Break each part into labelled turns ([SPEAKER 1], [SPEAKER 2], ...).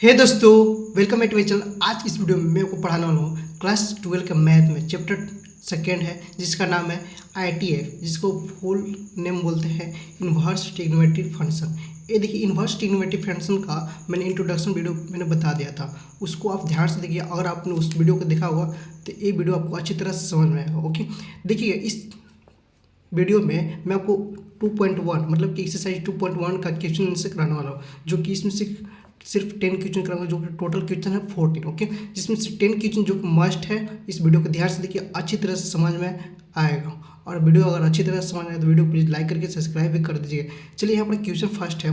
[SPEAKER 1] हे दोस्तों, welcome back to my channel. आज इस वीडियो में मैं आपको पढ़ाने वाला हूँ क्लास 12 के मैथ में चैप्टर सेकेंड है जिसका नाम है ITF, जिसको फुल नेम बोलते हैं इन्वर्स ट्रिग्नोमेट्री फंक्शन। ये देखिए, इन्वर्स ट्रिग्नोमेट्री फंक्शन का मैंने इंट्रोडक्शन वीडियो मैंने बता दिया था, उसको आप ध्यान से देखिए। अगर आपने उस वीडियो को देखा होगा तो ये वीडियो आपको अच्छी तरह से समझ में आएगा। ओके, देखिए इस वीडियो में मैं आपको 2.1 मतलब कि एक्सरसाइज 2.1 का क्वेश्चन से कराने वाला हूँ, जो कि इसमें से सिर्फ 10 क्वेश्चन कराऊंगा, जो कि टोटल क्वेश्चन है 14। ओके, जिसमें से 10 क्वेश्चन जो कि मस्ट है। इस वीडियो को ध्यान से देखिए, अच्छी तरह से समझ में आएगा। और वीडियो अगर अच्छी तरह से समझ आए तो वीडियो प्लीज़ लाइक करके सब्सक्राइब भी कर दीजिएगा। चलिए यहाँ पर क्वेश्चन फर्स्ट है।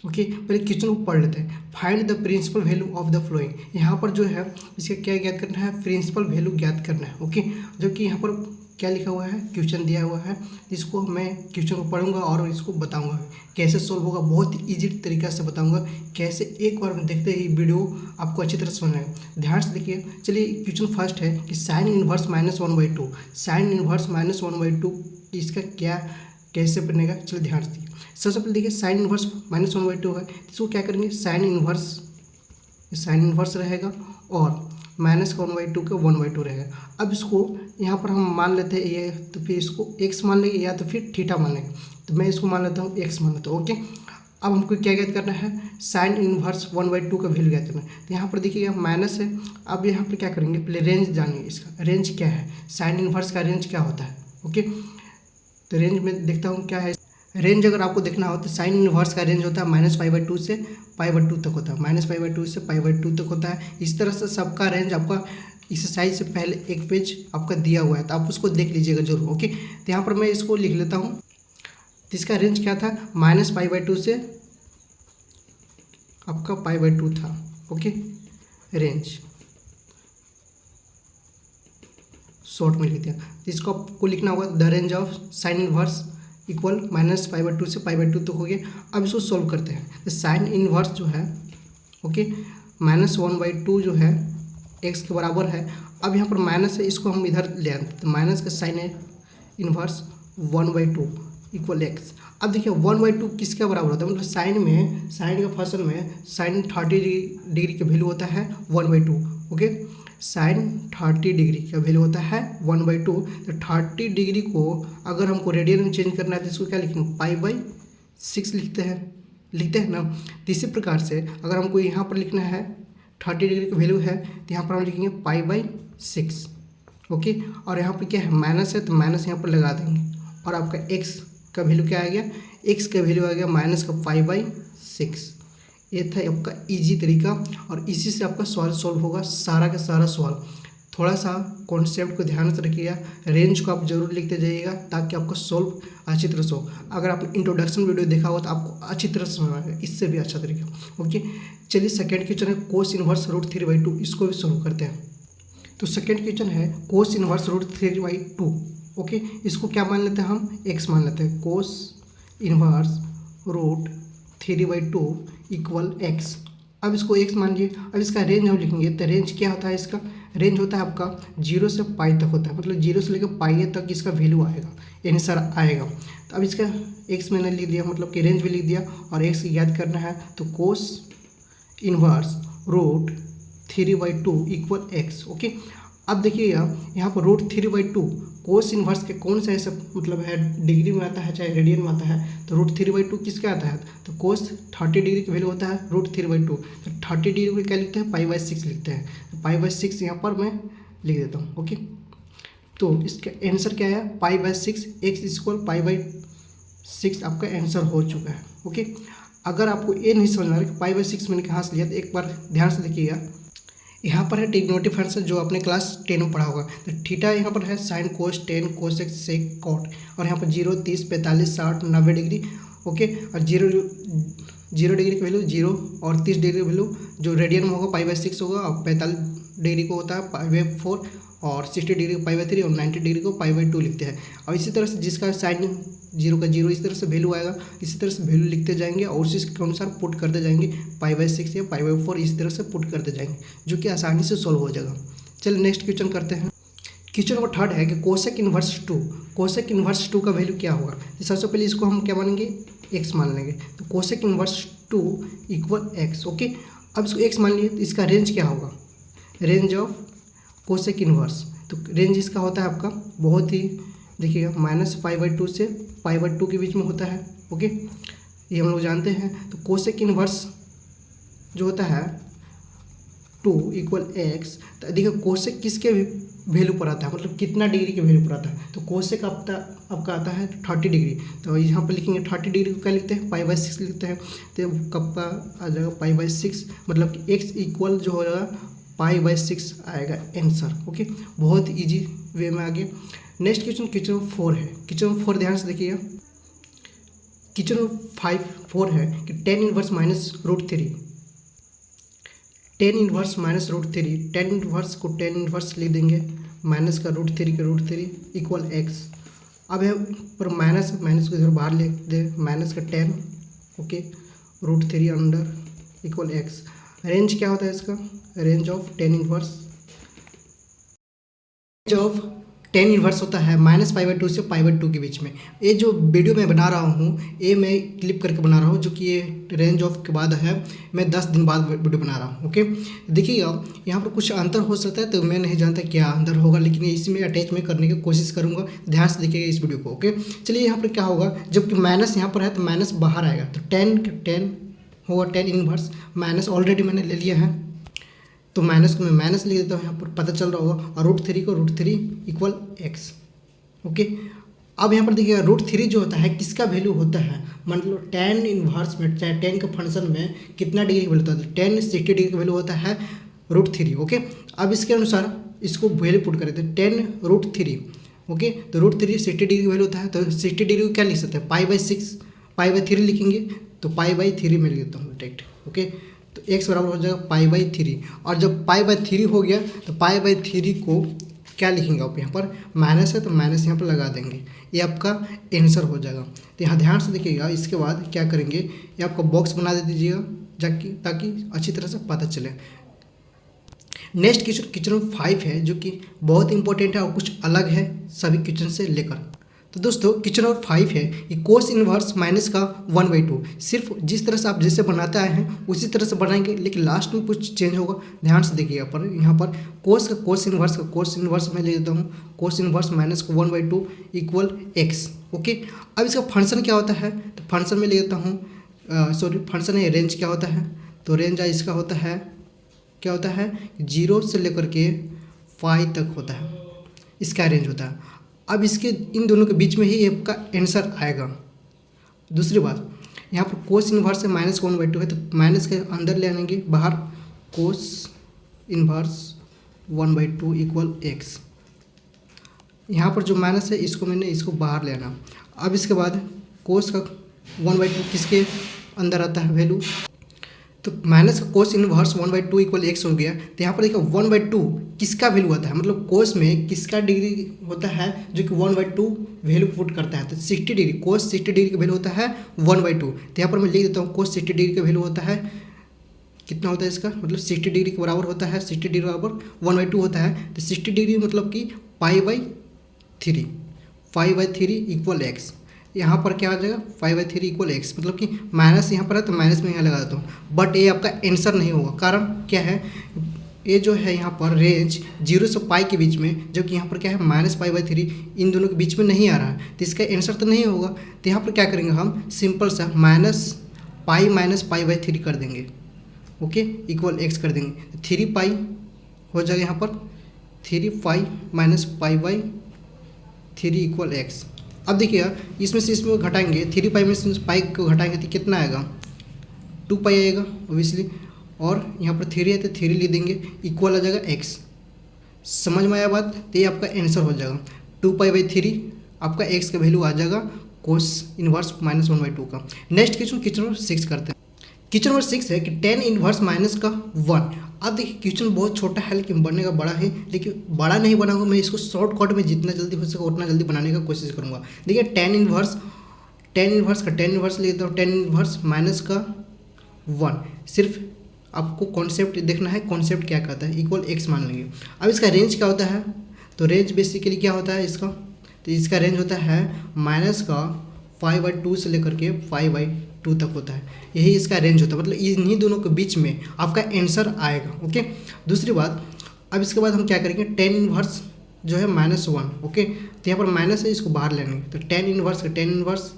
[SPEAKER 1] ओके, पहले क्वेश्चन को पढ़ लेते हैं। Find the principal value of the following. यहाँ पर जो है इसका क्या ज्ञात करना है, प्रिंसिपल वैल्यू ज्ञात करना है। ओके, जो कि यहाँ पर क्या लिखा हुआ है, क्वेश्चन दिया हुआ है। इसको मैं क्वेश्चन को पढ़ूंगा और इसको बताऊंगा कैसे सोल्व होगा। बहुत ही ईजी तरीका से बताऊंगा कैसे। एक बार देखते ही वीडियो आपको अच्छी तरह समझ आएगा। ध्यान से देखिए। चलिए क्वेश्चन फर्स्ट है कि साइन इनवर्स -1/2। साइन इनवर्स -1/2 इसका क्या कैसे बनेगा, चलिए ध्यान से देखिए। सबसे पहले देखिए, साइन इनवर्स -1/2 है, इसको क्या करेंगे, साइन इनवर्स रहेगा और माइनस का 1/2 का 1/2 रहेगा। अब इसको यहाँ पर हम मान लेते हैं ये, तो फिर इसको x मान लेंगे या तो फिर थीटा मान लेंगे। तो मैं इसको मान लेता हूँ x मान लेता हूँ। ओके, अब हमको क्या ज्ञात करना है, साइन इनवर्स 1/2 का वैल्यू ज्ञात करना है। तो यहाँ पर देखिएगा माइनस है। अब यहाँ पर क्या करेंगे, पहले रेंज जानेंगे। इसका रेंज क्या है, साइन इनवर्स का रेंज क्या होता है। ओके, तो रेंज में देखता हूँ क्या है। रेंज अगर आपको देखना हो तो साइन इनवर्स का रेंज होता है -π/2 से π/2 तक होता है। -π/2 से π/2 तक होता है। इस तरह से सबका रेंज आपका एक्सरसाइज से पहले एक पेज आपका दिया हुआ है, तो आप उसको देख लीजिएगा जरूर। ओके, तो यहाँ पर मैं इसको लिख लेता हूँ। तो इसका रेंज क्या था, -π/2 से आपका π/2 था। ओके, रेंज शॉर्ट में लिख दिया। तो इसको आपको लिखना होगा, the range of sine inverse equal -π/2 से π/2 तक हो गया। अब इसको सोल्व करते हैं। तो साइन इनवर्स जो है, ओके, -1/2 जो है x के बराबर है। अब यहाँ पर माइनस है, इसको हम इधर ले आते हैं। तो माइनस का साइन है इनवर्स 1/2 इक्वल x। अब देखिए 1/2 किसके बराबर होता है, मतलब साइन का फंक्शन में साइन 30 डिग्री का वैल्यू होता है 1/2। ओके, साइन 30 डिग्री का वैल्यू होता है 1/2। तो 30 डिग्री को अगर हमको रेडियन में चेंज करना है तो इसको क्या लिखेंगे, π/6 लिखते हैं ना। तो इसी प्रकार से अगर हमको यहाँ पर लिखना है 30 डिग्री का वैल्यू है, तो यहाँ पर हम लिखेंगे π/6। ओके, और यहाँ पर क्या है, माइनस है, तो माइनस यहाँ पर लगा देंगे। और आपका x का वैल्यू क्या आ गया, x का वैल्यू आ गया माइनस का π/6। ये था आपका इजी तरीका, और इसी से आपका सवाल सॉल्व होगा, सारा का सारा सवाल। थोड़ा सा कॉन्सेप्ट को ध्यान से रखिएगा। रेंज को आप जरूर लिखते जाइएगा ताकि आपको सॉल्व अच्छी तरह से हो। अगर आपने इंट्रोडक्शन वीडियो देखा हो तो आपको अच्छी तरह से समझ आएगा, इससे भी अच्छा तरीका। ओके, चलिए सेकेंड क्वेश्चन है कोस इनवर्स √3/2, इसको भी सॉल्व करते हैं। तो सेकेंड क्वेश्चन है कोस इनवर्स √3/2। ओके, इसको क्या मान लेते हैं हम, x मान लेते हैं। Cos inverse √3/2 equal x। अब इसको x मान लिए। अब इसका रेंज हम लिखेंगे, तो रेंज क्या होता है, इसका रेंज होता है आपका 0 से π तक होता है, मतलब 0 से लेकर π तक इसका वैल्यू आएगा, आंसर आएगा। तो अब इसका x मैंने लिख दिया, मतलब कि रेंज भी लिख दिया, और x याद करना है। तो cos inverse √3/2 equal x। Okay, अब देखिएगा यहाँ पर √3/2 कोस इनवर्स के कौन सा ऐसा मतलब है, डिग्री में आता है चाहे रेडियन में आता है। तो √3/2 किसका आता है, तो कोस 30 डिग्री का वैल्यू होता है √3/2। तो 30 डिग्री को क्या लिखते हैं, π/6 लिखते हैं। तो π/6 यहाँ पर मैं लिख देता हूँ। ओके, तो इसका आंसर क्या है, π/6, x इक्वल π/6 आपका आंसर हो चुका है। ओके, अगर आपको ये नहीं समझ में आ रहा कि π/6 मैंने कहाँ से लिया, तो एक बार ध्यान से देखिएगा। यहाँ पर है ट्रिग्नोमेट्री फंक्शन, जो आपने क्लास 10 में पढ़ा होगा। तो थीटा यहाँ पर है sine cos 10 cosec sec cot, और यहाँ पर 0 30 45 60 90 डिग्री। ओके, और 0 डिग्री का वैल्यू 0 और 30 डिग्री का वैल्यू जो रेडियन में होगा π/6 होगा, और 45 डिग्री को होता है π/4, और 60 डिग्री को π/3, और 90 डिग्री को π/2 लिखते हैं। और इसी तरह से जिसका साइन 0 का 0 इस तरह से वैल्यू आएगा, इसी तरह से वैल्यू लिखते जाएंगे और उसी के अनुसार पुट करते जाएंगे। π/6 या π/4 इस तरह से पुट करते जाएंगे, जो कि आसानी से सॉल्व हो जाएगा। चलिए नेक्स्ट क्वेश्चन करते हैं। क्वेश्चन नंबर थर्ड है कि कोसेक इनवर्स 2 का वैल्यू क्या होगा। तो सबसे पहले इसको हम क्या मानेंगे, x मान लेंगे। तो cosec inverse two equal x. Okay, अब इसको एक्स मान लिए तो इसका रेंज क्या होगा, रेंज ऑफ कोसेक इनवर्स। तो रेंज इसका होता है आपका बहुत ही, देखिएगा -π/2 से π/2 के बीच में होता है। ओके, ये हम लोग जानते हैं। तो कोसेक इनवर्स जो होता है 2 इक्वल एक्स, तो देखिए कोसेक किसके वैल्यू पर आता है, मतलब कितना डिग्री के वैल्यू पर आता है। तो कोसेक आपका आता है 30 डिग्री। तो यहाँ पर लिखेंगे 30 डिग्री को क्या लिखते हैं, π/6 लिखते हैं। तो कब का आ जाएगा π/6, मतलब कि एक्स इक्वल जो हो जाएगा π/6 आएगा आंसर। ओके, बहुत ईजी वे में आ गया। नेक्स्ट क्वेश्चन क्वेश्चन नंबर 4 है। क्वेश्चन नंबर 4 ध्यान से देखिएगा। क्वेश्चन नंबर 4 है कि tan inverse -√3, tan inverse -√3, tan inverse को tan इनवर्स लिख देंगे, माइनस का √3 के √3 इक्वल एक्स। अब है पर माइनस को इधर बाहर लिख दे, माइनस का tan, okay, √3 under equal x. Range क्या होता है इसका, range of tan inverse, range of tan inverse होता है -π/2 से π/2 के बीच में। ये जो वीडियो मैं बना रहा हूँ ये मैं क्लिप करके बना रहा हूँ, जो कि ये रेंज ऑफ के बाद है, मैं 10 दिन बाद वीडियो बना रहा हूँ। ओके, देखिएगा यहाँ पर कुछ अंतर हो सकता है, तो मैं नहीं जानता क्या अंतर होगा, लेकिन इसमें अटैच में करने की कोशिश करूँगा। ध्यान से देखिएगा इस वीडियो को। ओके, चलिए यहाँ पर क्या होगा, जबकि माइनस यहाँ पर है तो माइनस बाहर आएगा, तो tan होगा tan इनवर्स, माइनस ऑलरेडी मैंने ले लिया है तो माइनस को मैं माइनस लिख देता हूँ, यहाँ पर पता चल रहा होगा, और √3 को √3 इक्वल एक्स। ओके, अब यहाँ पर देखिएगा √3 जो होता है किसका वैल्यू होता है, मतलब tan इनवर्स में, चाहे tan के फंक्शन में कितना डिग्री का वैल्यू होता है, tan 60 डिग्री का वैल्यू होता है √3। ओके, अब इसके अनुसार इसको वैल्यू पुट कर देते हैं, tan √3। ओके, तो √3 60 डिग्री का वैल्यू होता है, तो 60 डिग्री को क्या लिख सकते हैं, π/6, π/3 लिखेंगे, तो π/3 में लिख देता हूँ डायरेक्ट। ओके, तो x बराबर हो जाएगा π/3, और जब π/3 हो गया तो π/3 को क्या लिखेंगे आप, यहाँ पर माइनस है तो माइनस यहाँ पर लगा देंगे, ये आपका आंसर हो जाएगा। तो यहाँ ध्यान से देखिएगा, इसके बाद क्या करेंगे, ये आपका बॉक्स बना दे दीजिएगा जाकि, ताकि अच्छी तरह से पता चले। नेक्स्ट क्वेश्चन नंबर 5 है, जो कि बहुत इंपॉर्टेंट है और कुछ अलग है सभी क्वेश्चन से लेकर। तो दोस्तों क्वेश्चन नंबर 5 है कि कोस इनवर्स माइनस का 1/2, सिर्फ जिस तरह से आप जैसे बनाते आए हैं उसी तरह से बनाएंगे, लेकिन लास्ट में कुछ चेंज होगा। ध्यान से देखिएगा, पर यहाँ पर कोस इनवर्स मैं ले लेता हूँ, कोस इनवर्स माइनस का 1/2 इक्वल एक्स। ओके, अब इसका फंक्शन क्या होता है, तो फंक्शन में ले लेता हूँ, फंक्शन है रेंज क्या होता है, तो रेंज इसका होता है, क्या होता है, 0 से लेकर के 5 तक होता है, इसका रेंज होता है। अब इसके इन दोनों के बीच में ही आपका आंसर आएगा। दूसरी बात, यहाँ पर कोस इनवर्स है -1/2 है, तो माइनस के अंदर ले आएंगे बाहर, कोस इनवर्स 1/2 इक्वल एक्स। यहाँ पर जो माइनस है इसको मैंने इसको बाहर ले आना। अब इसके बाद कोस का 1/2 किसके अंदर आता है वैल्यू, तो माइनस का कोस इनवर्स 1/2 इक्वल एक्स हो गया। तो यहाँ पर देखिए 1/2 किसका वैल्यू आता है, मतलब कोस में किसका डिग्री होता है जो कि 1/2 वैल्यू पुट करता है, तो 60 डिग्री, कोस 60 डिग्री का वैल्यू होता है 1/2। तो यहाँ पर मैं लिख देता हूँ कोस 60 डिग्री का वैल्यू होता है, कितना होता है इसका, मतलब 60 डिग्री के बराबर होता है, 60 डिग्री बराबर 1/2 होता है। तो 60 डिग्री मतलब कि π/3 इक्वल एक्स। यहाँ पर क्या आ जाएगा, 5/3 इक्वल एक्स, मतलब कि माइनस यहाँ पर है तो माइनस में यहाँ लगा देता हूँ, बट ये आपका आंसर नहीं होगा। कारण क्या है, ये जो है यहाँ पर रेंज 0 से पाई के बीच में, जबकि यहाँ पर क्या है -π/3, इन दोनों के बीच में नहीं आ रहा है, तो इसका आंसर तो नहीं होगा। तो यहाँ पर क्या करेंगे हम, सिंपल सा -π/3 कर देंगे। ओके, इक्वल एक्स कर देंगे, 3π हो जाएगा यहाँ पर, 3π -π/3 इक्वल एक्स। अब देखिएगा इसमें से इसमें घटाएंगे, 3π में से पाई को घटाएंगे तो कितना आएगा, 2π आएगा ओबियसली, और यहाँ पर 3 है तो 3 लिख देंगे, इक्वल आ जाएगा एक्स। समझ में आया बात, तो ये आपका आंसर हो जाएगा 2π/3 आपका एक्स का वैल्यू आ जाएगा कोस इनवर्स -1/2 का। नेक्स्ट क्वेश्चन नंबर 6 करते हैं। क्वेश्चन नंबर 6 है कि tan इनवर्स माइनस का 1। अब देखिए क्वेश्चन बहुत छोटा है लेकिन बनने का बड़ा है, लेकिन बड़ा नहीं बनाऊंगा मैं, इसको शॉर्टकट में जितना जल्दी हो सके उतना जल्दी बनाने का कोशिश करूंगा। देखिए tan इनवर्स का tan इनवर्स ले लेता हूँ, tan इनवर्स माइनस का 1, सिर्फ आपको कॉन्सेप्ट देखना है, कॉन्सेप्ट क्या कहता है, इक्वल एक्स मान लेंगे। अब इसका रेंज क्या होता है, तो रेंज बेसिकली क्या होता है इसका, तो इसका रेंज होता है माइनस का 5/2 से लेकर के 5/2 2 तक होता है, यही इसका रेंज होता है, मतलब इन्हीं दोनों के बीच में आपका आंसर आएगा। ओके, दूसरी बात, अब इसके बाद हम क्या करेंगे, टेन इनवर्स जो है -1। ओके, तो यहाँ पर माइनस है, इसको बाहर लेंगे, तो टेन इनवर्स का टेन इनवर्स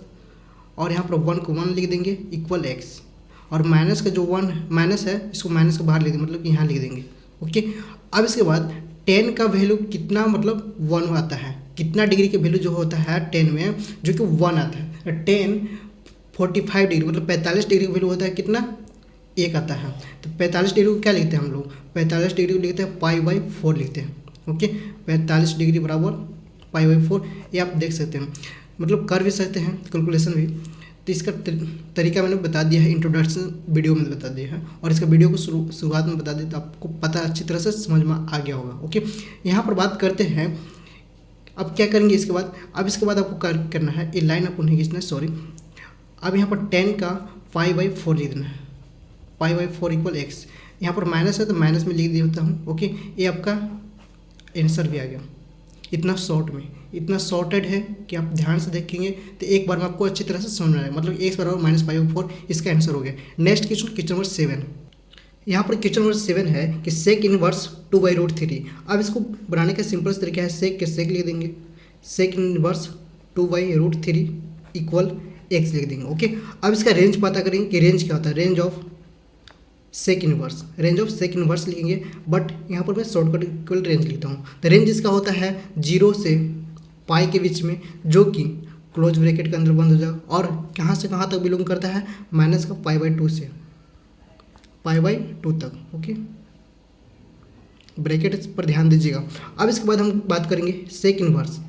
[SPEAKER 1] और यहाँ पर 1 को 1 लिख देंगे इक्वल x, और माइनस का जो 1 माइनस है इसको माइनस को बाहर लिख देंगे, मतलब कि यहाँ लिख देंगे। ओके, अब इसके बाद 10 का वैल्यू कितना, मतलब 1 आता है, कितना डिग्री के वैल्यू जो होता है 10 में जो कि 1 आता है। 10 45 डिग्री मतलब 45 डिग्री का वैल्यू होता है कितना, 1 आता है। तो 45 डिग्री को क्या लिखते हैं हम लोग, 45 डिग्री को लिखते हैं π/4 लिखते हैं। ओके, 45 डिग्री बराबर π/4, ये आप देख सकते हैं, मतलब कर भी सकते हैं कैलकुलेशन भी। तो इसका तरीका मैंने बता दिया है, इंट्रोडक्शन वीडियो में बता दिया है, और इसका वीडियो को शुरुआत में बता दिया, तो आपको पता अच्छी तरह से समझ में आ गया होगा। ओके, यहाँ पर बात करते हैं, अब क्या करेंगे इसके बाद, अब इसके बाद आपको करना है, ये लाइन आपको नहीं खींचना है, सॉरी। अब यहाँ पर 10 का π/4 लिख देना है, π/4 इक्वल x, यहाँ पर माइनस है तो माइनस में लिख देता हूँ। ओके, ये आपका आंसर भी आ गया, इतना शॉर्ट में, इतना शॉर्टेड है कि आप ध्यान से देखेंगे तो एक बार में आपको अच्छी तरह से समझ में आएगा, मतलब x बराबर -π/4 इसका आंसर हो गया। Next question, question number 7। यहाँ पर क्वेश्चन नंबर 7 है कि सेक इनवर्स 2/√3। अब इसको बनाने का सिंपल तरीका है, सेक के सेक लिख देंगे, सेक इनवर्स 2/√3 इक्वल x लिख देंगे। ओके, अब इसका रेंज पता करेंगे कि रेंज क्या होता है, range of sec inverse, range of sec inverse लिखेंगे, बट यहाँ पर मैं शॉर्टकट इक्वल रेंज लिखता हूँ। तो रेंज इसका होता है 0 से पाई के बीच में, जो कि क्लोज ब्रैकेट के अंदर बंद हो जाएगा, और कहाँ से कहाँ तक बिलोंग करता है, माइनस का π/2 से π/2 तक। ओके, ब्रैकेट पर ध्यान दीजिएगा। अब इसके बाद हम बात करेंगे सेक इनवर्स,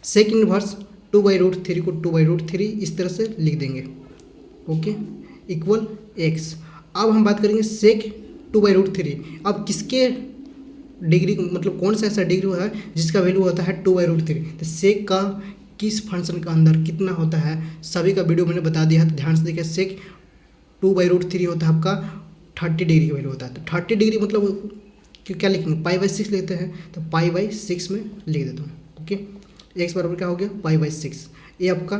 [SPEAKER 1] सेक इनवर्स 2/√3 को 2/√3 इस तरह से लिख देंगे। Okay, equal x। अब हम बात करेंगे सेक 2/√3, अब किसके डिग्री, मतलब कौन सा ऐसा डिग्री है जिसका वैल्यू होता है 2/√3, तो सेक का किस फंक्शन का अंदर कितना होता है, सभी का वीडियो मैंने बता दिया है, तो ध्यान से देखिए। सेक 2/√3 होता है आपका 30 डिग्री का वैल्यू होता है, तो 30 डिग्री मतलब कि क्या लिखेंगे, π/6 लेते हैं, तो π/6 में लिख देता हूँ। ओके, x बराबर क्या हो गया, π/6, ये आपका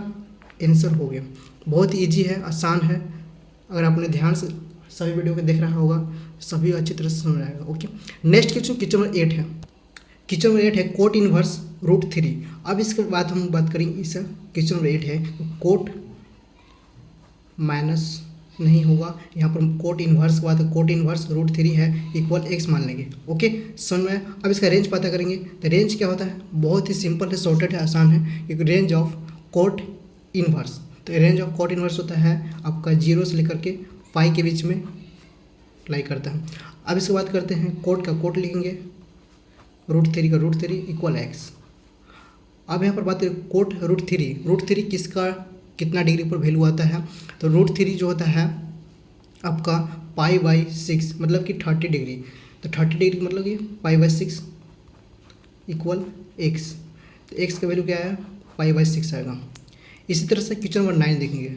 [SPEAKER 1] आंसर हो गया। बहुत ईजी है, आसान है, अगर आपने ध्यान से सभी वीडियो को देख रहा होगा सभी अच्छी तरह से समझ आएगा। Okay, next question, question number 8 है, क्वेश्चन नंबर 8 है कोट इनवर्स √3। अब इसके बाद हम बात करेंगे, इस क्वेश्चन नंबर 8 है कोट माइनस नहीं होगा, यहाँ पर कोट इनवर्स के बाद कोट इनवर्स √3 है इक्वल x मान लेंगे। ओके, समझ में। अब इसका रेंज पता करेंगे, तो रेंज क्या होता है, बहुत ही सिंपल है, शॉर्टेड है, आसान है, क्योंकि रेंज ऑफ कोट इनवर्स, तो रेंज ऑफ कोट इनवर्स होता है आपका 0 से लेकर के पाई के बीच में लाई करता है। अब इसके बाद करते हैं कोट का कोट लिखेंगे, √3 का √3 इक्वल x। अब यहाँ पर बात करें कोट √3 किसका कितना डिग्री पर वैल्यू आता है, तो √3 जो होता है आपका π/6 मतलब कि 30 डिग्री, तो 30 डिग्री मतलब कि π/6 इक्वल x, तो x का वैल्यू क्या है, π/6 आएगा। इसी तरह से क्वेश्चन नंबर 9 देखेंगे,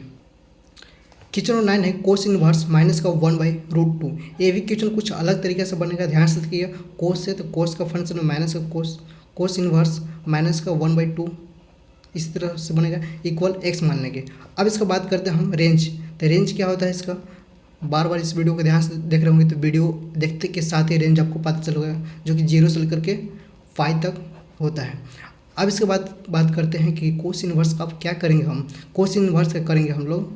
[SPEAKER 1] क्वेश्चन नंबर 9 है कोस इनवर्स माइनस का 1/√2। ये भी क्वेश्चन कुछ अलग तरीके से बनेगा, ध्यान से देखिए। कोस है तो कोस का फंक्शन माइनस का कोस इनवर्स माइनस का 1/2 इस तरह से बनेगा इक्वल x मान लेंगे। अब इसका बात करते हैं हम रेंज, तो रेंज क्या होता है इसका, बार बार इस वीडियो को ध्यान से देख रहे होंगे तो वीडियो देखते के साथ ही रेंज आपको पता चल गया, जो कि 0 से लेकर के 5 तक होता है। अब इसके बाद बात करते हैं कि कोस इनवर्स का अब क्या करेंगे हम, कोस इनवर्स का करेंगे हम लोग,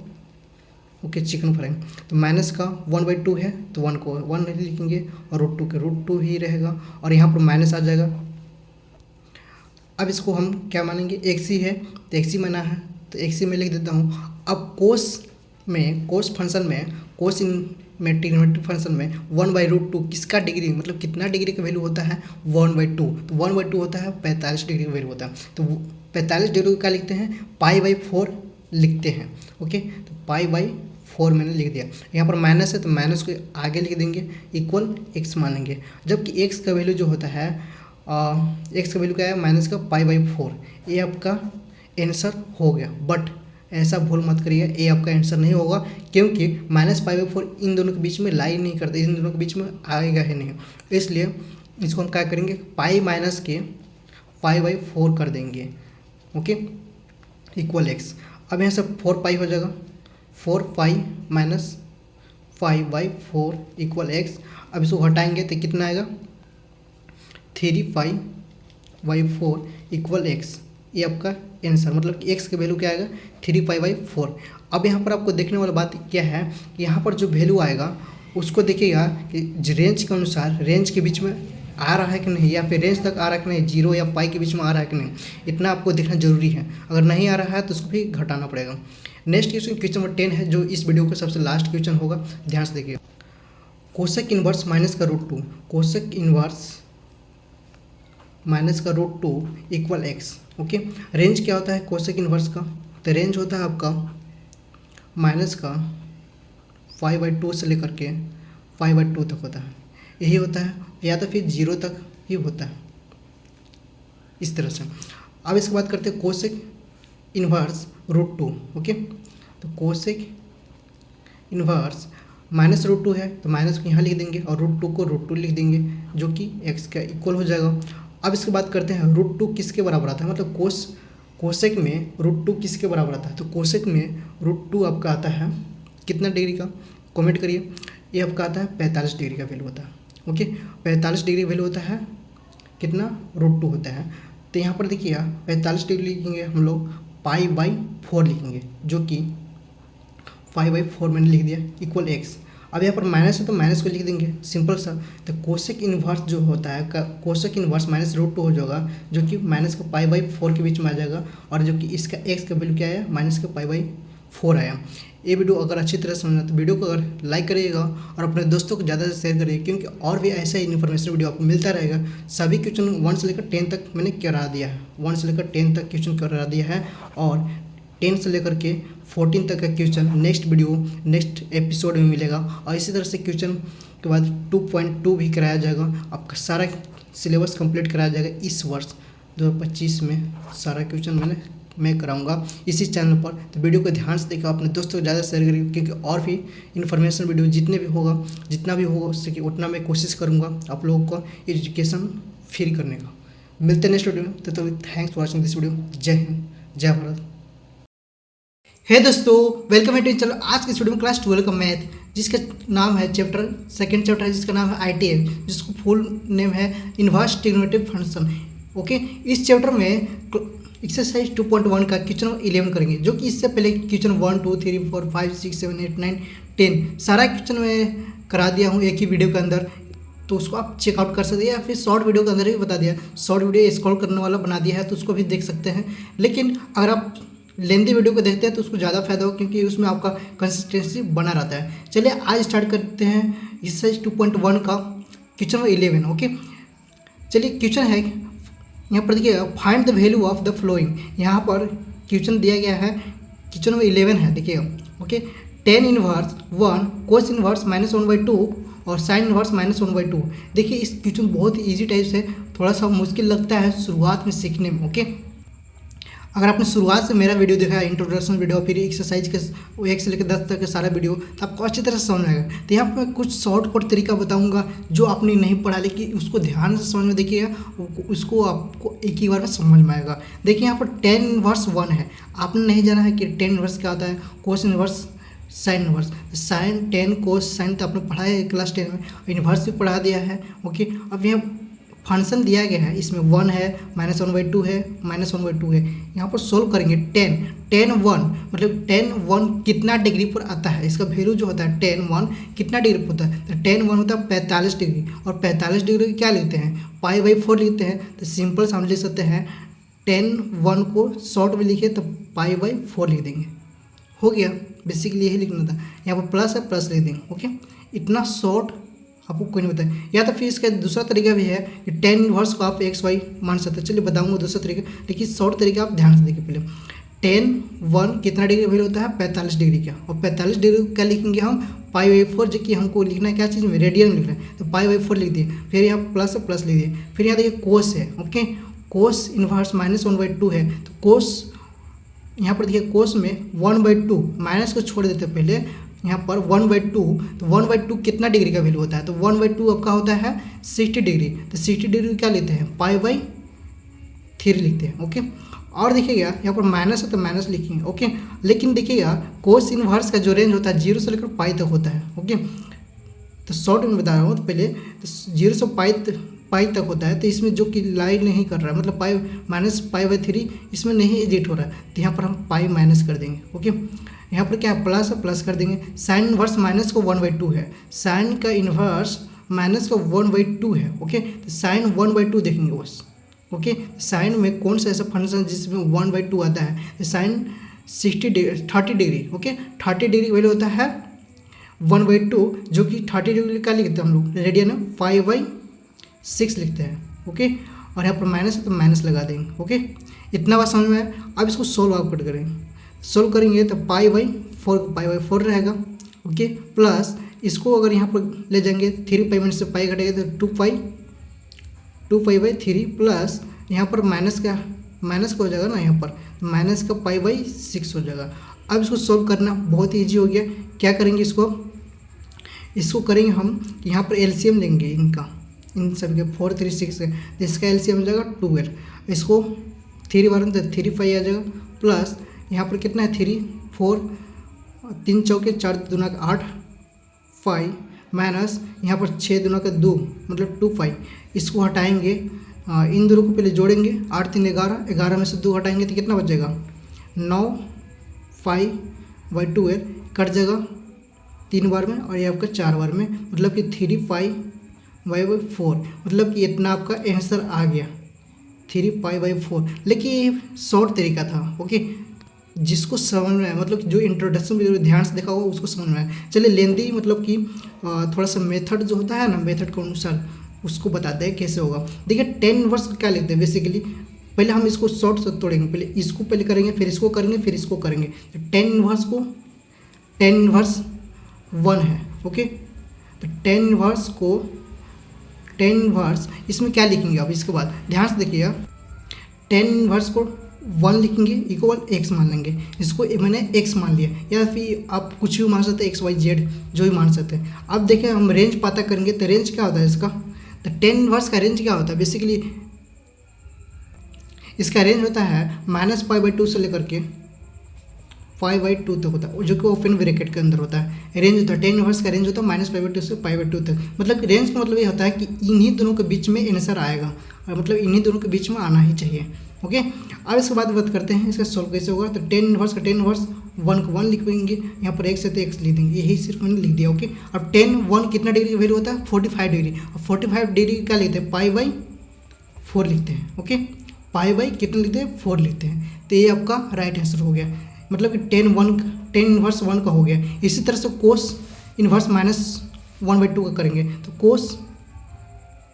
[SPEAKER 1] ओके, चिकन फ्राई, तो माइनस का 1/2 है तो 1 को 1 नहीं लिखेंगे, और √2 के √2 ही रहेगा, और यहाँ पर माइनस आ जाएगा। अब इसको हम क्या मानेंगे, x ही है तो x ही माना है, तो x ही मैं लिख देता हूँ। अब कोस फंक्शन में, कोस में ट्रिग्नोमेट्रिक फंक्शन में 1/√2 किसका डिग्री, मतलब कितना डिग्री का वैल्यू होता है, 1/2, तो 1/2 होता है 45 डिग्री का वैल्यू होता है, तो 45 डिग्री का लिखते हैं, π/4 लिखते हैं। ओके, तो π/4 मैंने लिख दिया। यहाँ पर माइनस है तो माइनस को आगे लिख देंगे इक्वल x मानेंगे, जबकि x का वैल्यू जो होता है x का वैल्यू क्या है, माइनस का π/4, ये आपका आंसर हो गया। बट ऐसा भूल मत करिए, ये आपका आंसर नहीं होगा, क्योंकि -π/4 इन दोनों के बीच में लाई नहीं करते, इन दोनों के बीच में आएगा ही नहीं, इसलिए इसको हम क्या करेंगे, पाई माइनस के π/4 कर देंगे। Okay, equal x। अब यहाँ से 4π हो जाएगा, 4 5 माइनस 5/4 इक्वल एक्स। अब इसको घटाएंगे तो कितना आएगा 3 5/4 इक्वल एक्स। ये आपका आंसर, मतलब कि एक्स का वैल्यू क्या आएगा 3 5/4। अब यहाँ पर आपको देखने वाला बात क्या है कि यहाँ पर जो वैल्यू आएगा उसको देखिएगा कि रेंज के अनुसार रेंज के बीच में आ रहा है कि नहीं, या फिर रेंज तक आ रहा है कि नहीं, 0 या पाई के बीच में आ रहा है कि नहीं, इतना आपको देखना जरूरी है। अगर नहीं आ रहा है तो उसको भी घटाना पड़ेगा। नेक्स्ट क्वेश्चन नंबर 10 है, जो इस वीडियो का सबसे लास्ट क्वेश्चन होगा, ध्यान से देखिए। कोसेक इनवर्स माइनस का √2, कोसेक इनवर्स माइनस का √2 इक्वल एक्स। ओके, रेंज क्या होता है कोसेक इनवर्स का, तो रेंज होता है आपका माइनस का 5/2 से लेकर के 5/2 तक होता है, यही होता है, या तो फिर 0 तक ही होता है, इस तरह से। अब इसके बात करते हैं कोसेक इनवर्स √2। ओके, तो कोसेक इनवर्स माइनस √2 है तो माइनस को यहाँ लिख देंगे और √2 को √2 लिख देंगे, जो कि एक्स का इक्वल हो जाएगा। अब इसके बात करते हैं √2 किसके बराबर आता है, मतलब कोसेक में √2 किसके बराबर आता है, तो कोसेक में √2 आपका आता है कितना डिग्री का, कमेंट करिए। ये आपका आता है 45 डिग्री का वैल्यू होता है। ओके, 45 डिग्री वैल्यू होता है, कितना √2 होता है। तो यहाँ पर देखिए 45 डिग्री लिखेंगे हम लोग, π/4 लिखेंगे, जो कि 5/4 मैंने लिख दिया इक्वल एक्स। अब यहाँ पर माइनस है तो माइनस को लिख देंगे, सिंपल सा। तो कोसेक इनवर्स जो होता है कोसेक इनवर्स माइनस √2 हो जाएगा, जो कि माइनस का π/4 के बीच में आ जाएगा, और जो कि इसका एक्स का वैल्यू क्या आया माइनस का π/4 आया। ये वीडियो अगर अच्छी तरह समझना तो वीडियो को अगर लाइक करिएगा और अपने दोस्तों को ज़्यादा से शेयर करिए, क्योंकि और भी ऐसा ही इन्फॉर्मेशन वीडियो आपको मिलता रहेगा। सभी क्वेश्चन 1 से लेकर 10 तक मैंने करा दिया है, 1 से लेकर 10 तक क्वेश्चन करा दिया है, और 10 से लेकर के 14 तक का question next video next episode में मिलेगा। और इसी तरह से क्वेश्चन के बाद 2.2 भी कराया जाएगा, आपका सारा सिलेबस कंप्लीट कराया जाएगा इस वर्ष 2025 में। सारा क्वेश्चन मैं कराऊंगा इसी चैनल पर, तो वीडियो को ध्यान से देखा, अपने दोस्तों को ज़्यादा शेयर करिए, क्योंकि और भी इन्फॉर्मेशन वीडियो जितना भी होगा उससे उतना मैं कोशिश करूँगा आप लोगों को एजुकेशन फ्री करने का। मिलते हैं नेक्स्ट वीडियो में, तो thanks for watching this video. जय हिंद, जय भारत। हे दोस्तों, वेलकम है टू चैनल। आज के वीडियो में क्लास 12 का मैथ, जिसका नाम है सेकंड चैप्टर है, जिसका नाम है ITF, जिसको फुल नेम है इनवर्स ट्रिग्नोमेट्रिक फंक्शन। ओके, इस चैप्टर में एक्सरसाइज 2.1 का क्वेश्चन 11 करेंगे, जो कि इससे पहले क्वेश्चन 1 2 3 4 5 6 7 8 9 10 सारा क्वेश्चन मैं करा दिया हूँ एक ही वीडियो के अंदर, तो उसको आप चेकआउट कर सकते हैं, या फिर शॉर्ट वीडियो के अंदर ही बता दिया, शॉर्ट वीडियो स्क्रॉल करने वाला बना दिया है, तो उसको भी देख सकते हैं। लेकिन अगर आप लेंदी वीडियो को देखते हैं तो उसको ज़्यादा फायदा हो, क्योंकि उसमें आपका कंसिस्टेंसी बना रहता है। चलिए आज स्टार्ट करते हैं एक्सरसाइज 2.1 का क्वेश्चन 11। ओके, चलिए क्वेश्चन है, यहाँ पर देखिएगा, find the value of the following. यहाँ पर क्वेश्चन दिया गया है, क्वेश्चन नंबर 11 है, देखिएगा। Okay, tan inverse 1 cos inverse -1/2 और sin इनवर्स -1/2। देखिए इस क्वेश्चन बहुत ही ईजी टाइप से, थोड़ा सा मुश्किल लगता है शुरुआत में सीखने में। ओके, अगर आपने शुरुआत से मेरा वीडियो देखा है, इंट्रोडक्शन वीडियो, फिर एक्सरसाइज के 1 से लेकर 10 तक का सारा वीडियो, तो आपको अच्छी तरह से समझ आएगा। तो यहाँ पर कुछ शॉर्टकट तरीका बताऊंगा जो आपने नहीं पढ़ा, लेकिन उसको ध्यान से समझ में देखिएगा, उसको आपको एक ही बार में समझ में आएगा। देखिए यहाँ पर tan इनवर्स 1 है, आपने नहीं जाना है कि tan इनवर्स क्या होता है, cos inverse, sine inverse. Sine tan cos sin तो आपने पढ़ा है क्लास 10 में, इनवर्स भी पढ़ा दिया है। ओके, अब यहाँ फंक्शन दिया गया है, इसमें 1 है, -1/2 है, -1/2 है। यहाँ पर सोल्व करेंगे tan 1, मतलब tan 1 कितना डिग्री पर आता है, इसका वैल्यू जो होता है tan 1 कितना डिग्री पर होता है, तो tan 1 होता है 45 डिग्री, और 45 डिग्री क्या लिखते हैं π/4 लिखते हैं। तो सिंपल से हम लिख सकते हैं tan 1 को शॉर्ट में लिखे तो π/4 लिख देंगे, हो गया। बेसिकली यही लिखना था, यहाँ पर प्लस है, प्लस लिख देंगे। ओके, इतना शॉर्ट आपको कोई नहीं बताया। या तो फिर इसका दूसरा तरीका भी है कि tan इनवर्स को आप XY मान सकते हैं। चलिए बताऊंगा दूसरा तरीका, लेकिन शॉर्ट तरीका आप ध्यान से देखिए। पहले tan 1 कितना डिग्री वैल्यू होता है 45 डिग्री का, और 45 डिग्री क्या लिखेंगे हम π/4, जो कि हमको लिखना है क्या चीज़ में, रेडियन में लिखना है, तो π/4 लिख दिए। फिर यहाँ प्लस है, प्लस लिख दिए। फिर यहाँ देखिए कोस है। ओके, कोस इनवर्स -1/2 है, तो कोस यहाँ पर देखिए कोस में 1/2 माइनस को छोड़ देते पहले, यहाँ पर 1/2, तो 1/2 कितना डिग्री का वैल्यू होता है, तो 1/2 आपका होता है 60 डिग्री। तो 60 डिग्री क्या लेते हैं π/3 लिखते हैं। ओके, और देखिएगा यहाँ पर माइनस है तो माइनस लिखेंगे, ओके। लेकिन देखिएगा कोस इनवर्स का जो रेंज होता है 0 से लेकर पाई तक होता है, ओके। तो शॉर्ट में बता रहा हूँ, तो पहले तो 0 से पाई तक होता है, तो इसमें जो कि लाई नहीं कर रहा है, मतलब पाई माइनस पाई बाई 3 इसमें नहीं एडिट हो रहा है, तो यहाँ पर हम पाई माइनस कर देंगे, ओके। यहाँ पर क्या है, प्लस है, प्लस कर देंगे। साइन इनवर्स माइनस को 1/2 है, साइन का इन्वर्स माइनस का 1/2 है, ओके। तो साइन 1/2 देखेंगे बस, ओके। साइन में कौन सा ऐसा फंक्शन जिसमें 1/2 आता है, तो sine 30 degree, okay. 30 degree value होता है 1/2, जो कि 30 डिग्री का लिखते हैं हम लोग रेडियन में 5/6 लिखते हैं, ओके। और यहाँ पर माइनस है तो माइनस लगा देंगे, ओके। इतना बात समझ में आया। अब इसको सोल्व आउट करेंगे, सोल्व करेंगे तो पाई/4 रहेगा, ओके। प्लस इसको अगर यहाँ पर ले जाएंगे 3 पाई में से पाई घटेगा तो 2 पाई/3 प्लस यहाँ पर माइनस का हो जाएगा ना, यहाँ पर माइनस का पाई/6 हो जाएगा। अब इसको सोल्व करना बहुत ईजी हो गया। क्या करेंगे, इसको करेंगे हम यहाँ पर एलसीएम लेंगे इन सब के 4 3 6 है, इसका एलसीएम हो जाएगा 12। इसको 3 बार में तो 3 5 आ जाएगा, प्लस यहाँ पर कितना है 3 4 3 चौके 4 दूना 8 5 माइनस यहाँ पर 6 दूना 2 मतलब 2 5। इसको हटाएंगे, इन दोनों को पहले जोड़ेंगे, 8 3 11 में से 2 हटाएंगे तो कितना बचेगा 9 5/12 कट जाएगा 3 बार में, और ये आपका 4 बार में, मतलब कि 3 5/4, मतलब कि इतना आपका आंसर आ गया 3 पाई/4। लेकिन ये शॉर्ट तरीका था, ओके। जिसको समझ में आया, मतलब जो इंट्रोडक्शन में ध्यान से देखा होगा उसको समझ में आया। चलिए लेंदी मतलब कि थोड़ा सा मेथड जो होता है ना, मेथड के अनुसार उसको बताते हैं कैसे होगा। देखिए 10 इनवर्स क्या लिखते हैं बेसिकली, पहले हम इसको शॉर्ट से तोड़ेंगे, पहले इसको पहले करेंगे, फिर इसको करेंगे, फिर इसको करेंगे। तो 10 इनवर्स 1 है, ओके। तो 10 इनवर्स इसमें क्या लिखेंगे अब इसके बाद ध्यान से देखिएगा, 10 इनवर्स को 1 लिखेंगे इक्वल x मान लेंगे, इसको मैंने x मान लिया, या फिर आप कुछ भी मान सकते हैं, XYZ जो भी मान सकते हैं। अब देखिए हम रेंज पता करेंगे, तो रेंज क्या होता है इसका, तो 10 इनवर्स का रेंज क्या होता है बेसिकली, इसका रेंज होता है -π/2 से लेकर के 5/2 तक होता है, जो कि ओपन ब्रैकेट के अंदर होता है। रेंज होता है 10 इनवर्स का रेंज होता है -π/2 से π/2 तक, मतलब रेंज का मतलब ये होता है कि इन्हीं दोनों के बीच में आंसर आएगा, और मतलब इन्हीं दोनों के बीच में आना ही चाहिए, ओके। अब इसके बाद बात करते हैं इसका सोल्व कैसे होगा। तो 10 इनवर्स 1 को 1 लिखेंगे, यहाँ पर x है तो x लिख देंगे, यही सिर्फ मैंने लिख दिया, ओके। अब 10 कितना डिग्री का वैल्यू होता है 45 डिग्री, और 45 डिग्री क्या लिखते हैं पाई/4 लिखते हैं, ओके। पाई कितना लिखते हैं 4 लिखते हैं, तो ये आपका राइट आंसर हो गया, मतलब कि 10 इनवर्स 1 का हो गया। इसी तरह से कोस इनवर्स -1/2 का करेंगे, तो कोस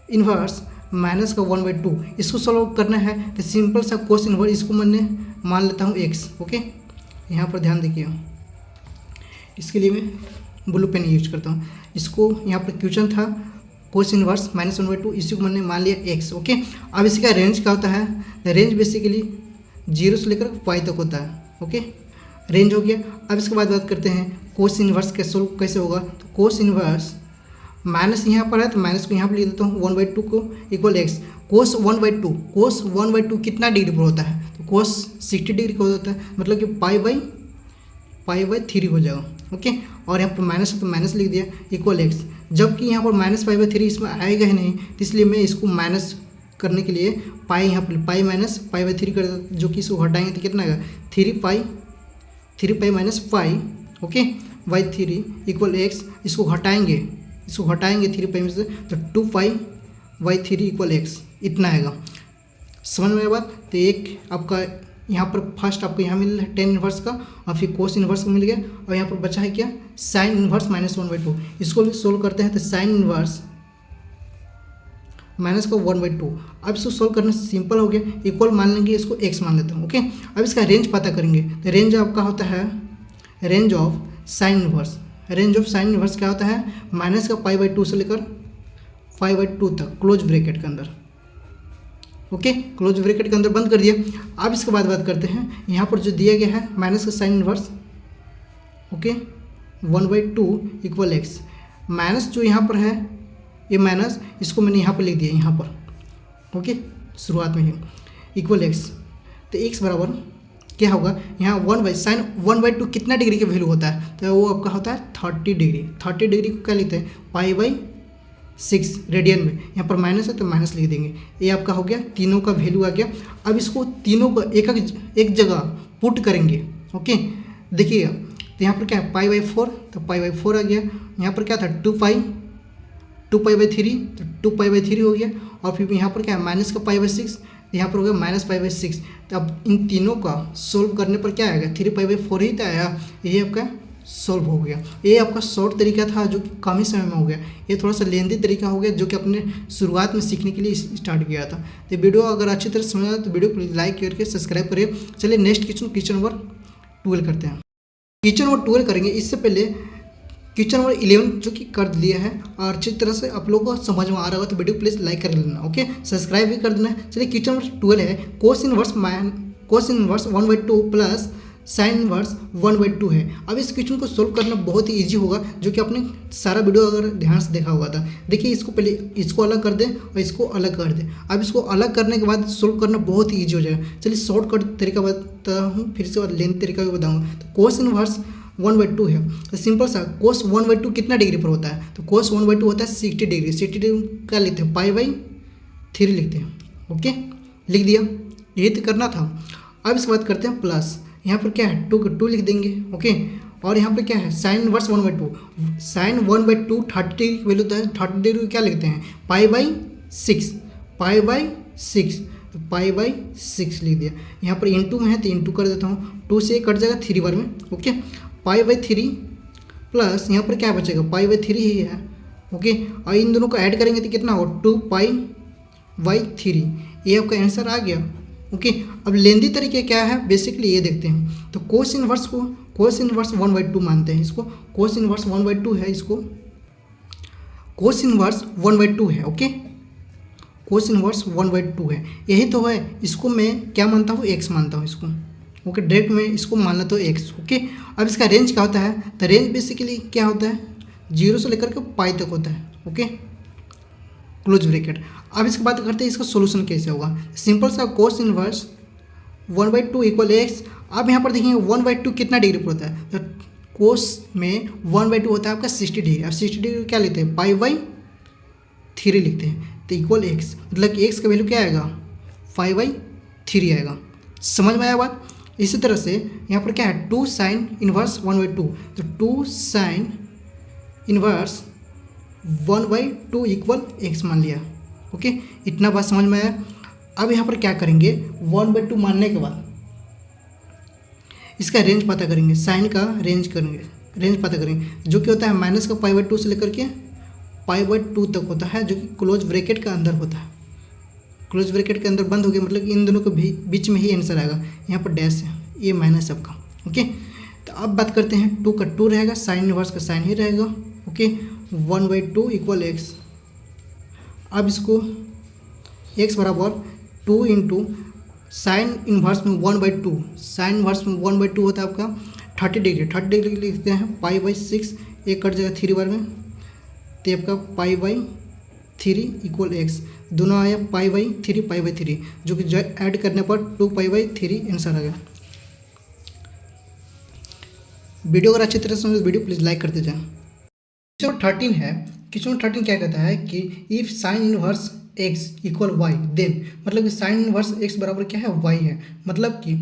[SPEAKER 1] इनवर्स माइनस का 1/2 इसको सॉल्व करना है, तो सिंपल सा कोस इनवर्स इसको मैंने मान लेता हूँ x, ओके। यहाँ पर ध्यान देखिए, इसके लिए मैं ब्लू पेन यूज करता हूँ। इसको यहाँ पर क्वेश्चन था कोस इनवर्स -1/2, इसी को मैंने मान लिया x, ओके। अब इसका रेंज क्या होता है, रेंज बेसिकली 0 से लेकर पाई तक होता है, ओके। रेंज हो गया। अब इसके बाद बात करते हैं कोस इनवर्स के सोल्व कैसे होगा। तो कोस इनवर्स माइनस यहाँ पर है, तो माइनस को यहाँ पर लिख देता हूँ 1/2 को इक्वल x। कोस 1/2 कितना डिग्री पर होता है, तो कोस 60 डिग्री का होता है, मतलब कि पाई/3 हो जाएगा, ओके। और यहाँ पर माइनस है तो माइनस लिख दिया इक्वल x, जबकि यहाँ पर -π/3 इसमें आएगा ही नहीं, तो इसलिए मैं इसको माइनस करने के लिए पाई यहाँ पर पाई-π/3 कर देता, जो कि इसको हटाएंगे तो कितना आएगा 3 पाई ओके y3 इक्वल x। इसको हटाएंगे 3 पाई में से, तो 2 पाई y3 इक्वल x इतना आएगा। समझ में आया बात। तो एक आपका यहाँ पर फर्स्ट आपको यहाँ मिल रहा है 10 इनवर्स का, और फिर कोस इनवर्स का मिल गया, और यहाँ पर बचा है क्या साइन इनवर्स -1/2। इसको भी सोल्व करते हैं, तो साइन इनवर्स माइनस का 1/2। अब इसको सोल्व करना सिंपल हो गया, इक्वल मान लेंगे, इसको x मान लेता हूँ, ओके। अब इसका रेंज पता करेंगे, तो रेंज आपका होता है range of sine inverse. Range of sine inverse क्या होता है, माइनस का π/2 से लेकर 5/2 तक क्लोज ब्रैकेट के अंदर, ओके। क्लोज ब्रैकेट के अंदर बंद कर दिया। अब इसके बाद बात करते हैं, यहाँ पर जो दिया गया है माइनस का sine inverse, okay 1/2 equal x। Minus जो यहाँ पर है ये माइनस, इसको मैंने यहाँ पर लिख दिया यहाँ पर, ओके शुरुआत में ही इक्वल x। तो x बराबर क्या होगा, यहाँ 1 साइन 1/2 कितना डिग्री का वैल्यू होता है, तो वो आपका होता है 30 डिग्री। 30 डिग्री को क्या लिखते हैं, π/6 रेडियन में। यहाँ पर माइनस है तो माइनस लिख देंगे। ये आपका हो गया, तीनों का वैल्यू आ गया। अब इसको तीनों को एक जगह पुट करेंगे। ओके, देखिएगा, तो यहाँ पर क्या है π/4, तो π/4 आ गया। यहाँ पर क्या था 2π/3, तो 2π/3 हो गया। और फिर यहाँ पर क्या है माइनस का π/6, यहाँ पर हो गया -π/6। तो अब इन तीनों का सोल्व करने पर क्या आएगा, 3π/4 ही तो आया। ये आपका सोल्व हो गया। ये आपका शॉर्ट तरीका था जो कि कम ही समय में हो गया। ये थोड़ा सा लेंदी तरीका हो गया जो कि अपने शुरुआत में सीखने के लिए स्टार्ट किया था। तो वीडियो अगर अच्छी तरह समझ आए तो वीडियो को लाइक करके सब्सक्राइब करिए। चलिए नेक्स्ट क्वेश्चन नंबर 12 करते हैं। क्वेश्चन नंबर 12 करेंगे, इससे पहले क्वेश्चन नंबर 11 जो कि कर दिया है और अच्छी तरह से आप लोगों को समझ में आ रहा होगा तो वीडियो प्लीज़ लाइक कर लेना। ओके, सब्सक्राइब भी कर देना है। चलिए क्वेश्चन नंबर 12 है, cos inverse 1/2 plus sine inverse 1/2 है। अब इस क्वेश्चन को सोल्व करना बहुत ही ईजी होगा जो कि आपने सारा वीडियो अगर ध्यान से देखा हुआ था। देखिए, इसको पहले इसको अलग कर दें और इसको अलग कर दें। अब इसको अलग करने के बाद सोल्व करना बहुत ही ईजी हो जाएगा। चलिए शॉर्टकट तरीका बताता हूँ, फिर से लेंथ तरीका भी बताऊँगा। तो cos इनवर्स 1/2 है, तो सिंपल सा cos 1/2 कितना डिग्री पर होता है, तो cos 1/2 होता है 60 डिग्री। 60 डिग्री क्या लिखते हैं, π/3 लिखते हैं। ओके, लिख दिया, यही तो करना था। अब इसके बाद करते हैं प्लस, यहाँ पर क्या है 2 लिख देंगे। ओके, और यहाँ पर क्या है साइन इनवर्स 1/2, साइन 1/2 30 डिग्री की वैल्यू होता है। 30 डिग्री क्या लिखते हैं, π/6, π/6, तो π/6 लिख दिया। यहाँ पर इंटू में है तो इंटू कर देता हूँ, 2 से कट जाएगा 3 बार में। ओके, π/3 प्लस यहाँ पर क्या बचेगा, π/3 ही है। ओके, और इन दोनों को ऐड करेंगे तो कितना हो 2π/3, ये आपका आंसर आ गया। ओके, अब लेंदी तरीके क्या है बेसिकली ये देखते हैं। तो cos इनवर्स 1/2 मानते हैं इसको, cos इनवर्स 1/2 है, इसको cos इनवर्स 1/2 है। ओके, cos इनवर्स 1/2 है, यही तो है। इसको मैं क्या मानता हूँ, x मानता हूँ इसको। ओके, डायरेक्ट में इसको मान लेता हूँ x। ओके, अब इसका रेंज क्या होता है, तो रेंज बेसिकली क्या होता है 0 से लेकर के पाई तक होता है। Okay, close bracket. अब इसके बाद करते हैं इसका सोल्यूशन कैसे होगा। सिंपल सा cos इनवर्स 1/2 इक्वल x। अब यहाँ पर देखेंगे 1/2 कितना डिग्री पर होता है, तो cos में 1/2 होता है आपका 60 डिग्री। अब 60 डिग्री क्या लेते हैं, π/3 लिखते हैं, तो इक्वल x, मतलब कि x का वैल्यू क्या आएगा 5/3 आएगा। समझ में आया बात। इसी तरह से यहाँ पर क्या है 2 साइन इनवर्स 1/2, तो 2 साइन इनवर्स 1/2 इक्वल x मान लिया। ओके, इतना बात समझ में आया। अब यहाँ पर क्या करेंगे, 1/2 मानने के बाद इसका रेंज पता करेंगे, साइन का रेंज पता करेंगे जो कि होता है माइनस का π/2 से लेकर के π/2 तक होता है, जो कि क्लोज ब्रैकेट का अंदर होता है। क्लोज ब्रैकेट के अंदर बंद हो गया, मतलब इन दोनों के बीच में ही आंसर आएगा। यहाँ पर डैश है, ये माइनस आपका। ओके, तो अब बात करते हैं 2 का 2 रहेगा, साइन इनवर्स का साइन ही रहेगा। Okay, 1/2 equal x। अब इसको x बराबर 2 इंटू साइन इनवर्स में 1/2, साइन इनवर्स में 1/2 होता है आपका 30 डिग्री। 30 डिग्री लिखते हैं π/6, एक कट जाएगा 3 बार में, तो आपका π/3 इक्वल x। दोनों आया π/3, जो कि ऐड करने पर 2π/3 आंसर आ गया। वीडियो अगर अच्छी तरह से समझे वीडियो प्लीज़ लाइक करते जाएं। क्वेश्चन 13 है। क्वेश्चन 13 क्या कहता है कि if sine inverse x equal y then, मतलब कि साइन इनवर्स x बराबर क्या है, y है। मतलब कि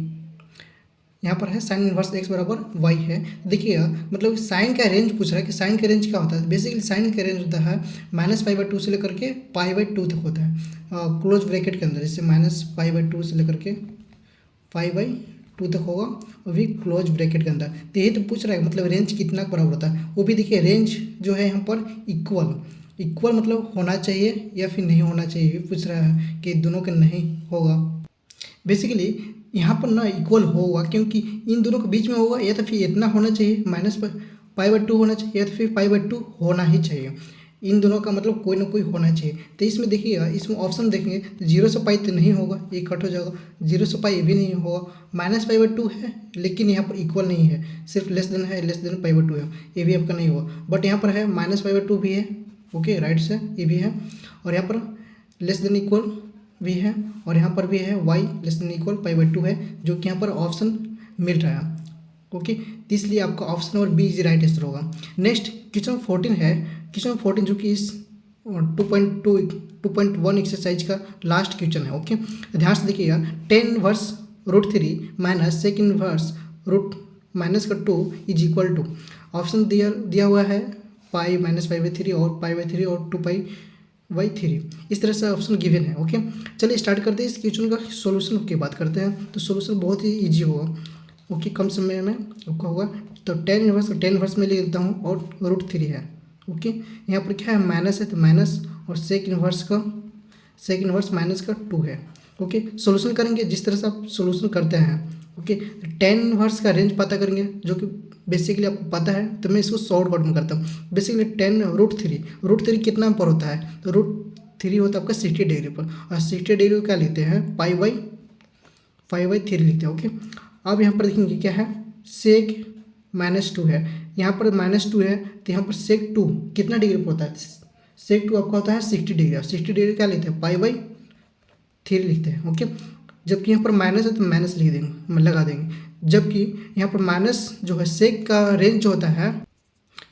[SPEAKER 1] यहाँ पर है साइन इनवर्स x बराबर y है। देखिएगा, मतलब साइन का रेंज पूछ रहा है कि साइन का रेंज क्या होता है। बेसिकली साइन का रेंज होता है -π/2 से लेकर के π/2 तक होता है क्लोज ब्रैकेट के अंदर। जैसे -π/2 से लेकर के π/2 तक होगा, वो भी क्लोज ब्रैकेट के अंदर। तो यही तो पूछ रहा है, मतलब रेंज कितना बराबर होता है। वो भी देखिए रेंज जो है यहाँ पर इक्वल मतलब होना चाहिए या फिर नहीं होना चाहिए, ये पूछ रहा है कि दोनों का नहीं होगा। बेसिकली यहाँ पर ना इक्वल होगा, क्योंकि इन दोनों के बीच में होगा, या तो फिर इतना होना चाहिए -π/2 होना चाहिए, या तो फिर π/2 होना ही चाहिए। इन दोनों का मतलब कोई ना कोई होना चाहिए। तो इसमें देखिएगा, इसमें ऑप्शन देखेंगे तो 0 से पाई तो नहीं होगा, ये कट हो जाएगा। 0 से पाई भी नहीं होगा, -π/2 है लेकिन यहाँ पर इक्वल नहीं है, सिर्फ लेस देन π/2 है, ये भी आपका नहीं होगा। बट यहाँ पर है -π/2 भी है। ओके, राइट से ये भी है, और यहाँ पर लेस देन इक्वल भी है और यहाँ पर भी है y लेस देन इक्वल π/2 है, जो कि यहाँ पर ऑप्शन मिल रहा है। ओके, तो इसलिए आपका option number B is right answer होगा। नेक्स्ट क्वेश्चन 14 है। क्वेश्चन 14 जो कि इस 2.1 एक्सरसाइज का लास्ट क्वेश्चन है। ओके, ध्यान से देखिएगा। 10 inverse √3 minus sec inverse root minus का 2 इज इक्वल टू, ऑप्शन दिया हुआ है पाई माइनस π/3 और π/3 और 2π/3। इस तरह से ऑप्शन गिवन है। ओके, चलिए स्टार्ट करते हैं इस क्वेश्चन का सॉल्यूशन की बात करते हैं। तो सॉल्यूशन बहुत ही इजी होगा। ओके, कम समय में आपका होगा। तो 10 इनवर्स में लिख देता हूँ और √3 है। ओके, यहाँ पर क्या है माइनस है, तो माइनस और सेक इनवर्स माइनस का 2 है। ओके, सॉल्यूशन करेंगे जिस तरह से आप सॉल्यूशन करते हैं। ओके, 10 इनवर्स का रेंज पता करेंगे, जो कि बेसिकली आपको पता है, तो मैं इसको शॉर्टकट में करता हूँ। बेसिकली 10 √3 कितना पर होता है, तो √3 होता है आपका 60 डिग्री पर, और 60 डिग्री को क्या लिखते हैं π/3 लिखते हैं। ओके, अब यहाँ पर देखेंगे क्या है, सेक -2 है, यहाँ पर -2 है, तो यहाँ पर सेक 2 कितना डिग्री पर होता है, सेक 2 आपका होता है 60 डिग्री, और 60 डिग्री क्या लिखते हैं π/3 लिखते हैं। ओके, जबकि यहाँ पर माइनस है तो माइनस लिख देंगे, लगा देंगे, जबकि यहाँ पर माइनस जो है सेक का रेंज जो होता है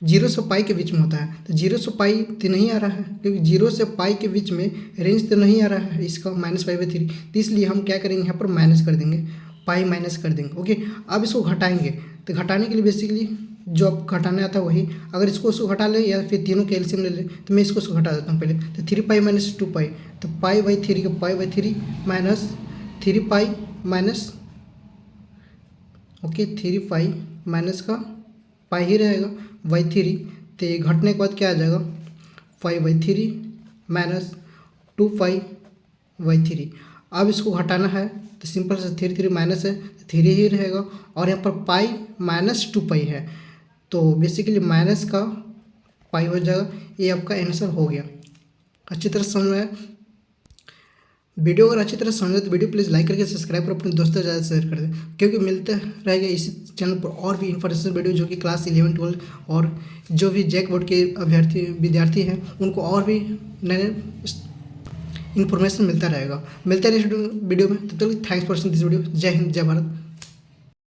[SPEAKER 1] 0 से पाई के बीच में होता है, तो 0 से पाई तो नहीं आ रहा है, क्योंकि 0 से पाई के बीच में रेंज तो नहीं आ रहा है इसका -π/3, तो इसलिए हम क्या करेंगे, यहाँ पर माइनस कर देंगे, पाई माइनस कर देंगे। ओके, अब इसको घटाएंगे, तो घटाने के लिए बेसिकली जो आप घटाने आता है वही, अगर इसको घटा ले या फिर तीनों के एलसीएम ले ले, तो मैं इसको घटा देता हूँ पहले। तो 3π - 2π, तो π/3 का π/3 माइनस 3π माइनस, ओके 3π माइनस का पाई ही रहेगा /3, तो ये घटने के बाद क्या आ जाएगा 5/3 माइनस 2π/3। अब इसको घटाना है तो सिंपल से 3 माइनस है, 3 ही रहेगा, और यहाँ पर पाई माइनस 2π है, तो बेसिकली माइनस का पाई हो जाएगा। ये आपका आंसर हो गया। अच्छी तरह समझ में आया? वीडियो अगर अच्छी तरह समझे तो वीडियो प्लीज़ लाइक करके सब्सक्राइब कर अपने दोस्तों ज़्यादा शेयर कर दें, क्योंकि मिलते रहेगा इसी चैनल पर और भी इन्फॉर्मेशन वीडियो, जो कि क्लास 11, 12 और जो भी जैक बोर्ड के विद्यार्थी हैं उनको और भी नए इन्फॉर्मेशन मिलता रहेगा। मिलते रहे वीडियो में, तब तक thanks for watching this video. जय हिंद, जय भारत।